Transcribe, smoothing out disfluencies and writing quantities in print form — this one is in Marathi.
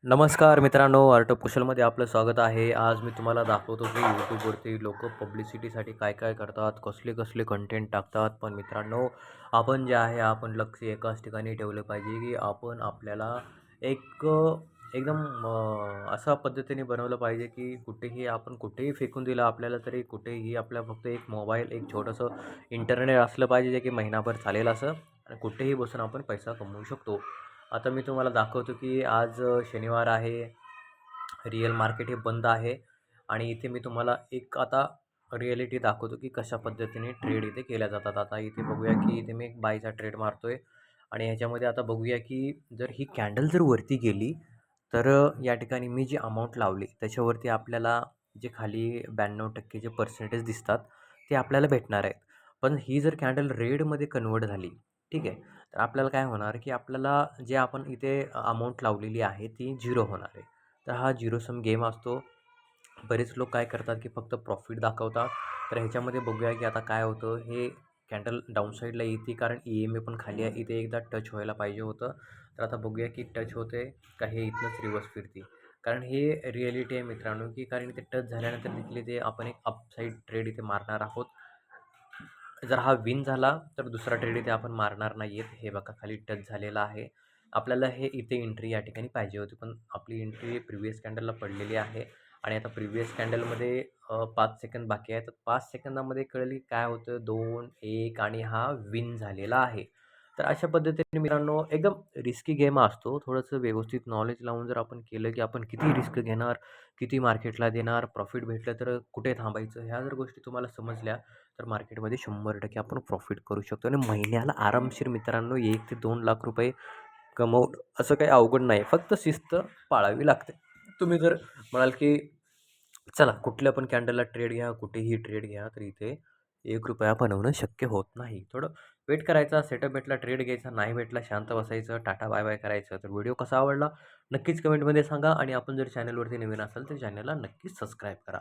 नमस्कार मित्रांनो, आर्ट ऑफ कुशलमध्ये आपलं स्वागत आहे. आज मी तुम्हाला दाखवतो की यूट्यूबवरती लोकं पब्लिसिटीसाठी काय काय करतात, कसले कसले कंटेंट टाकतात. पण मित्रांनो, आपण जे आहे आपण लक्ष एकाच ठिकाणी ठेवलं पाहिजे की आपण आपल्याला एक एकदम अशा पद्धतीने बनवलं पाहिजे की कुठेही आपण कुठेही फेकून दिलं आपल्याला तरी कुठेही आपल्या फक्त एक मोबाईल, एक छोटंसं इंटरनेट असलं पाहिजे जे की महिनाभर चालेल असं आणि कुठेही बसून आपण पैसा कमवू शकतो. आता मी तुम्हाला दाखवतो की आज शनिवार आहे. रिअल मार्केट हे बंद आहे आणि इथे मी तुम्हाला एक आता रिॲलिटी दाखवतो की कशा पद्धतीने ट्रेड इथे केल्या जातात. आता इथे बघूया की इथे मी एक बायचा ट्रेड मारतोय आणि ह्याच्यामध्ये आता बघूया की जर ही कॅन्डल जर वरती गेली तर या ठिकाणी मी जी अमाऊंट लावली त्याच्यावरती आपल्याला जे खाली 92% जे पर्सेंटेज दिसतात ते आपल्याला भेटणार आहेत. पण ही जर कॅन्डल रेडमध्ये कन्व्हर्ट झाली, ठीक आहे, तर आपल्याला काय होणार की आपल्याला जे आपण इथे अमाऊंट लावलेली आहे ती झिरो होणार आहे. तर हा झिरो सम गेम असतो. बरेच लोक काय करतात की फक्त प्रॉफिट दाखवतात. तर ह्याच्यामध्ये बघूया की आता काय होतं. हे कॅन्डल डाऊन साईडला येते कारण EMA पण खाली आहे. इथे एकदा टच व्हायला पाहिजे होतं. तर आता बघूया की टच होते का हे इथनंच रिवर्स फिरते. कारण हे रिॲलिटी आहे मित्रांनो की कारण इथे टच झाल्यानंतर देखील ते आपण एक अपसाईड ट्रेड इथे मारणार आहोत. जर हा विन झाला तर दुसरा ट्रेड इथे आपण मारणार नाही आहेत. हे बघा खाली टच झालेला आहे. आपल्याला हे इथे एंट्री या ठिकाणी पाहिजे होती, पण आपली एंट्री प्रिव्हियस कॅन्डलला पडलेली आहे आणि आता प्रिव्हियस कॅन्डलमध्ये 5 सेकंद बाकी आहे. तर 5 सेकंदामध्ये कळेल की काय होतं. 2, 1 आणि हा विन झालेला आहे. तर अशा पद्धतीने मित्रांनो एकदम रिस्की गेम असतो. थोडंसं व्यवस्थित नॉलेज लावून जर आपण केलं की आपण किती रिस्क घेणार, किती मार्केटला देणार, प्रॉफिट भेटलं तर कुठे थांबायचं, ह्या जर गोष्टी तुम्हाला समजल्या तर मार्केटमध्ये 100% आपण प्रॉफिट करू शकतो आणि महिन्याला आरामशीर मित्रांनो 1 ते 2 लाख रुपये कमवणं असं काही अवघड नाही. फक्त शिस्त पाळावी लागते. तुम्ही जर म्हणाल की चला कुठल्या पण कॅन्डलला ट्रेड घ्या, कुठेही ट्रेड घ्या, तर इथे ₹1 बनवणं शक्य होत नाही. थोडं वेट करायचा, सेटअप भेटला ट्रेड घ्यायचा, नाही भेटला शांत बसायचं, टाटा बाय बाय करायचं. तर व्हिडिओ कसा आवडला नक्कीच कमेंटमध्ये सांगा आणि आपण जर चॅनलवरती नवीन असाल तर चॅनलला नक्कीच सबस्क्राईब करा.